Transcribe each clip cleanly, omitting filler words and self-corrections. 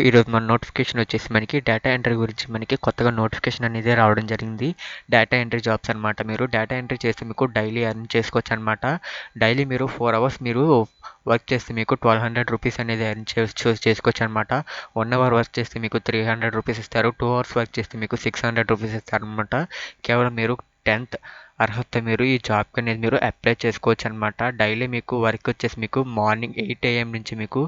ఈరోజు మన నోటిఫికేషన్ వచ్చేసి మనకి డేటా ఎంట్రీ గురించి మనకి కొత్తగా నోటిఫికేషన్ అనేది రావడం జరిగింది. డేటా ఎంట్రీ జాబ్స్ అనమాట. మీరు డేటా ఎంట్రీ చేస్తే మీకు డైలీ ఎర్న్ చేసుకోవచ్చు అనమాట. డైలీ మీరు 4 అవర్స్ మీరు వర్క్ చేస్తే మీకు 1200 రూపీస్ అనేది ఎర్న్ చేసుకోవచ్చు అనమాట. 1 అవర్ వర్క్ చేస్తే మీకు 300 రూపీస్ ఇస్తారు. 2 అవర్స్ వర్క్ చేస్తే మీకు 600 రూపీస్ ఇస్తారు అనమాట. కేవలం మీరు 10th అర్హత మీరు ఈ జాబ్కి అనేది మీరు అప్లై చేసుకోవచ్చు అనమాట. డైలీ మీకు వర్క్ వచ్చేసి మీకు మార్నింగ్ 8 AM నుంచి మీకు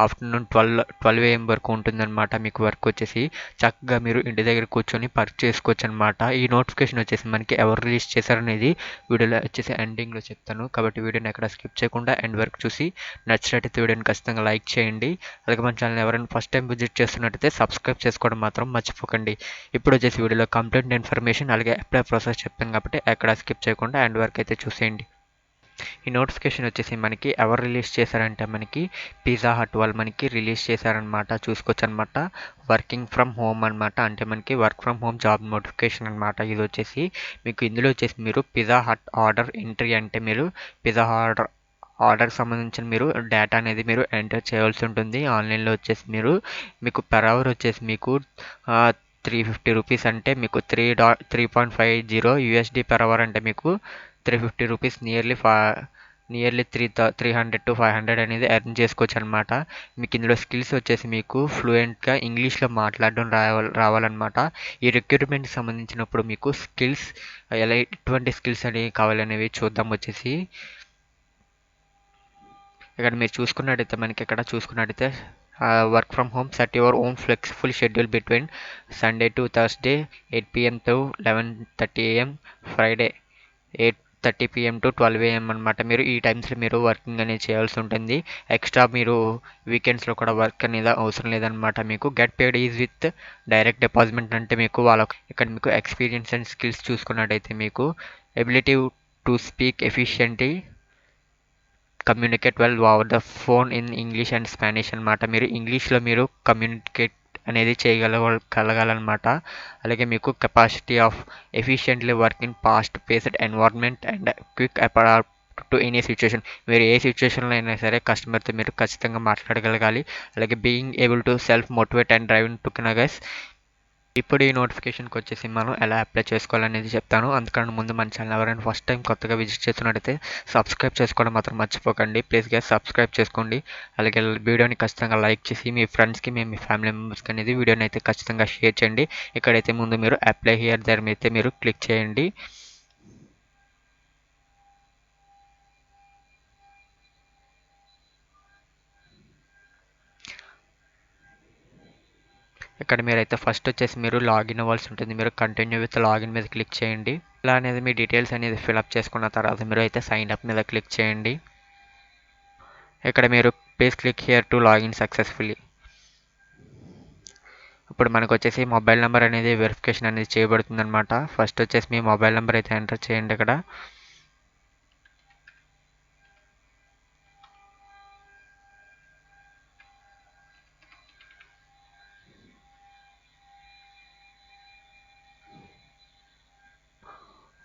ఆఫ్టర్నూన్ 12 AM వరకు ఉంటుందన్నమాట. మీకు వర్క్ వచ్చేసి చక్కగా మీరు ఇంటి దగ్గర కూర్చొని వర్క్ చేసుకోవచ్చు అనమాట. ఈ నోటిఫికేషన్ వచ్చేసి మనకి ఎవరు రిలీజ్ చేశారనేది వీడియోలో వచ్చేసి ఎండింగ్లో చెప్తాను. కాబట్టి వీడియోని ఎక్కడ స్కిప్ చేయకుండా ఎండ్ వరకు చూసి నచ్చినట్టయితే వీడియోని ఖచ్చితంగా లైక్ చేయండి. అలాగే మన ఛానల్ ఎవరైనా ఫస్ట్ టైం విజిట్ చేస్తున్నట్టయితే సబ్స్క్రైబ్ చేసుకోవడం మాత్రం మర్చిపోకండి. ఇప్పుడు వచ్చేసి వీడియోలో కంప్లీట్ ఇన్ఫర్మేషన్ అలాగే అప్లై ప్రాసెస్ చెప్తాను కాబట్టి ఎక్కడ స్కిప్ చేయకుండా ఎండ్ వరకు అయితే చూసేయండి. ఈ నోటిఫికేషన్ వచ్చేసి మనకి ఎవరు రిలీజ్ చేశారంటే మనకి పిజ్జా హట్ వాళ్ళు మనకి రిలీజ్ చేశారనమాట. చూసుకోవచ్చు అనమాట. వర్కింగ్ ఫ్రమ్ హోమ్ అనమాట. అంటే మనకి work from home job notification అనమాట. ఇది వచ్చేసి మీకు ఇందులో వచ్చేసి మీరు పిజ్జా హట్ ఆర్డర్ ఎంట్రీ అంటే మీరు పిజ్జా ఆర్డర్కి సంబంధించిన మీరు డేటా అనేది మీరు ఎంటర్ చేయాల్సి ఉంటుంది. ఆన్లైన్లో వచ్చేసి మీకు పర్ అవర్ వచ్చేసి మీకు 350 రూపీస్ అంటే మీకు 3.50 USD పర్ అవర్ అంటే మీకు 350 రూపీస్ నియర్లీ 300 to 500 అనేది ఎర్న్ చేసుకోవచ్చు అనమాట. మీకు ఇందులో స్కిల్స్ వచ్చేసి మీకు ఫ్లూయెంట్గా ఇంగ్లీష్లో మాట్లాడడం రావాలన్నమాట. ఈ రిక్రూట్మెంట్కి సంబంధించినప్పుడు మీకు స్కిల్స్ ఎటువంటి స్కిల్స్ అనేవి కావాలనేవి చూద్దాం. వచ్చేసి ఇక్కడ మీరు చూసుకున్నట్టయితే work from home, set your own flexible schedule between Sunday to Thursday 8 PM to 11:30 AM, Friday 8:30 PM to 12 AM అనమాట. మీరు ఈ టైమ్స్లో మీరు వర్కింగ్ అనేది చేయాల్సి ఉంటుంది. ఎక్స్ట్రా మీరు వీకెండ్స్లో కూడా వర్క్ అనేది అవసరం లేదనమాట. మీకు get paid is with direct deposit అంటే మీకు ఇక్కడ మీకు ఎక్స్పీరియన్స్ అండ్ స్కిల్స్ చూసుకున్నట్టయితే మీకు ability to speak efficiently, communicate well over the phone in English and Spanish అనమాట. మీరు ఇంగ్లీష్లో మీరు కమ్యూనికేట్ అనేది కలగాలన్నమాట. అలాగే మీకు capacity of efficiently work in fast paced environment and quick adapt to any situation. మీరు ఏ సిచ్యువేషన్లో అయినా సరే కస్టమర్తో మీరు ఖచ్చితంగా మాట్లాడగలగాలి. అలాగే being able to self motivate and driving to guys. ఇప్పుడు ఈ నోటిఫికేషన్కి వచ్చేసి మనం ఎలా అప్లై చేసుకోవాలనేది చెప్తాను. అందుకని ముందు మన ఛానల్ ఎవరైనా ఫస్ట్ టైం కొత్తగా విజిట్ చేస్తున్నట్టయితే సబ్స్క్రైబ్ చేసుకోవడం మాత్రం మర్చిపోకండి. ప్లీజ్ గా సబ్స్క్రైబ్ చేసుకోండి. అలాగే వీడియోని ఖచ్చితంగా లైక్ చేసి మీ ఫ్రెండ్స్కి మీ ఫ్యామిలీ మెంబర్స్కి అనేది వీడియోని అయితే ఖచ్చితంగా షేర్ చేయండి. ఇక్కడైతే ముందు మీరు అప్లై హియర్ దగ్గర అయితే మీరు క్లిక్ చేయండి. ఇక్కడ మీరైతే ఫస్ట్ వచ్చేసి మీరు లాగిన్ అవ్వాల్సి ఉంటుంది. మీరు కంటిన్యూ విత్ లాగిన్ మీద క్లిక్ చేయండి. ఇలా అనేది మీ డీటెయిల్స్ అనేది ఫిల్అప్ చేసుకున్న తర్వాత మీరు అయితే సైన్ అప్ మీద క్లిక్ చేయండి. ఇక్కడ మీరు please click here to login successfully. ఇప్పుడు మనకు వచ్చేసి మొబైల్ నెంబర్ అనేది వెరిఫికేషన్ అనేది చేయబడుతుంది అనమాట. ఫస్ట్ వచ్చేసి మీ మొబైల్ నెంబర్ అయితే ఎంటర్ చేయండి. ఇక్కడ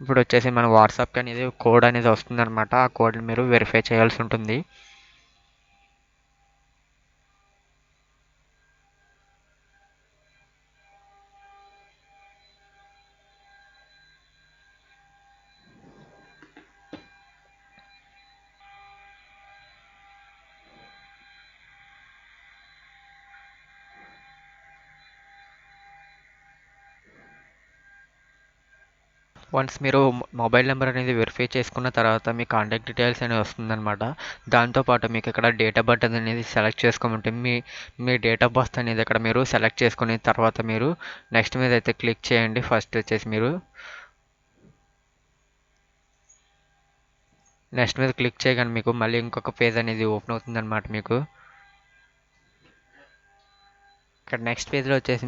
ఇప్పుడు వచ్చేసి మన వాట్సాప్కి అనేది కోడ్ అనేది వస్తుంది అనమాట. ఆ కోడ్ని మీరు వెరిఫై చేయాల్సి ఉంటుంది. వన్స్ మీరు మొబైల్ నెంబర్ అనేది వెరిఫై చేసుకున్న తర్వాత మీ కాంటాక్ట్ డీటెయిల్స్ అనేది వస్తుందన్నమాట. దాంతోపాటు మీకు ఇక్కడ డేట్ ఆఫ్ బర్త్ అనేది సెలెక్ట్ చేసుకోమంటే మీ డేట్ ఆఫ్ బర్త్ అనేది ఇక్కడ మీరు సెలెక్ట్ చేసుకున్న తర్వాత మీరు నెక్స్ట్ మీద అయితే క్లిక్ చేయండి. ఫస్ట్ వచ్చేసి మీరు నెక్స్ట్ మీద క్లిక్ చేయగానే మీకు మళ్ళీ ఇంకొక పేజ్ అనేది ఓపెన్ అవుతుందన్నమాట. మీకు ఇక్కడ నెక్స్ట్ పేజ్లో వచ్చేసి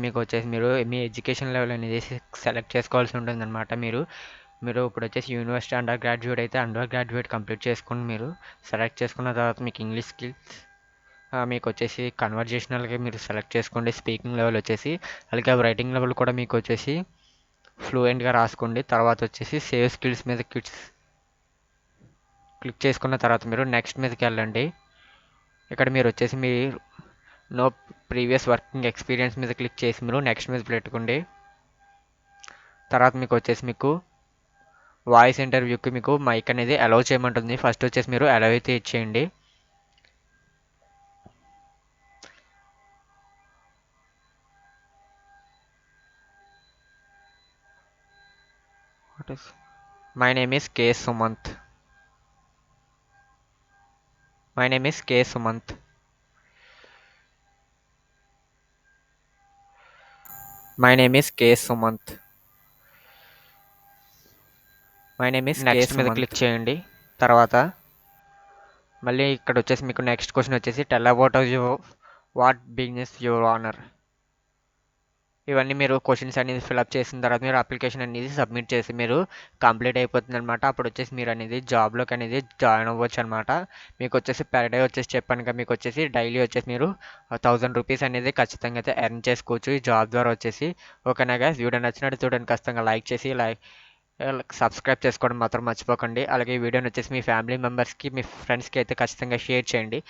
మీరు మీ ఎడ్యుకేషన్ లెవెల్ అనేది సెలెక్ట్ చేసుకోవాల్సి ఉంటుందన్నమాట. మీరు ఇప్పుడు వచ్చేసి యూనివర్సిటీ అండర్ గ్రాడ్యుయేట్ అయితే అండర్ గ్రాడ్యుయేట్ కంప్లీట్ చేసుకుని మీరు సెలెక్ట్ చేసుకున్న తర్వాత మీకు ఇంగ్లీష్ స్కిల్స్ మీకు వచ్చేసి కన్వర్జేషనల్గా మీరు సెలెక్ట్ చేసుకోండి. స్పీకింగ్ లెవెల్ వచ్చేసి అలాగే రైటింగ్ లెవెల్ కూడా మీకు వచ్చేసి ఫ్లూయెంట్గా రాసుకోండి. తర్వాత వచ్చేసి సేవ్ స్కిల్స్ మీద క్లిక్ చేసుకున్న తర్వాత మీరు నెక్స్ట్ మీదకి వెళ్ళండి. ఇక్కడ మీరు వచ్చేసి నో ప్రీవియస్ వర్కింగ్ ఎక్స్పీరియన్స్ మీద క్లిక్ చేసి మీరు నెక్స్ట్ మీద పెట్టుకోండి. తర్వాత మీకు వచ్చేసి మీకు వాయిస్ ఇంటర్వ్యూకి మీకు మైక్ అనేది అలౌ చేయమంటుంది. ఫస్ట్ వచ్చేసి మీరు అలౌ అయితే ఇచ్చేయండి. My name is K Sumanth. My name is K Sumanth. My name is K Sumanth. My name is next మీద క్లిక్ చేయండి. తర్వాత మళ్ళీ ఇక్కడ వచ్చేసి మీకు నెక్స్ట్ క్వశ్చన్ వచ్చేసి tell about what business your honour. ఇవన్నీ మీరు క్వశ్చన్స్ అనేది ఫిల్అప్ చేసిన తర్వాత మీరు అప్లికేషన్ అనేది సబ్మిట్ చేసి మీరు కంప్లీట్ అయిపోతుంది అనమాట. అప్పుడు వచ్చేసి మీరు అనేది జాబ్లోకి అనేది జాయిన్ అవ్వచ్చు అనమాట. మీకు వచ్చేసి పర్ డే వచ్చేసి చెప్పాను కదా, మీకు వచ్చేసి డైలీ వచ్చేసి మీరు 1000 రూపీస్ అనేది ఖచ్చితంగా అయితే ఎర్న్ చేసుకోవచ్చు ఈ జాబ్ ద్వారా వచ్చేసి. ఓకేనా గైస్, వీడియో నచ్చినట్టు చూడండి, ఖచ్చితంగా లైక్ చేసి సబ్స్క్రైబ్ చేసుకోవడం మాత్రం మర్చిపోకండి. అలాగే ఈ వీడియోని వచ్చేసి మీ ఫ్యామిలీ మెంబర్స్కి మీ ఫ్రెండ్స్కి అయితే ఖచ్చితంగా షేర్ చేయండి.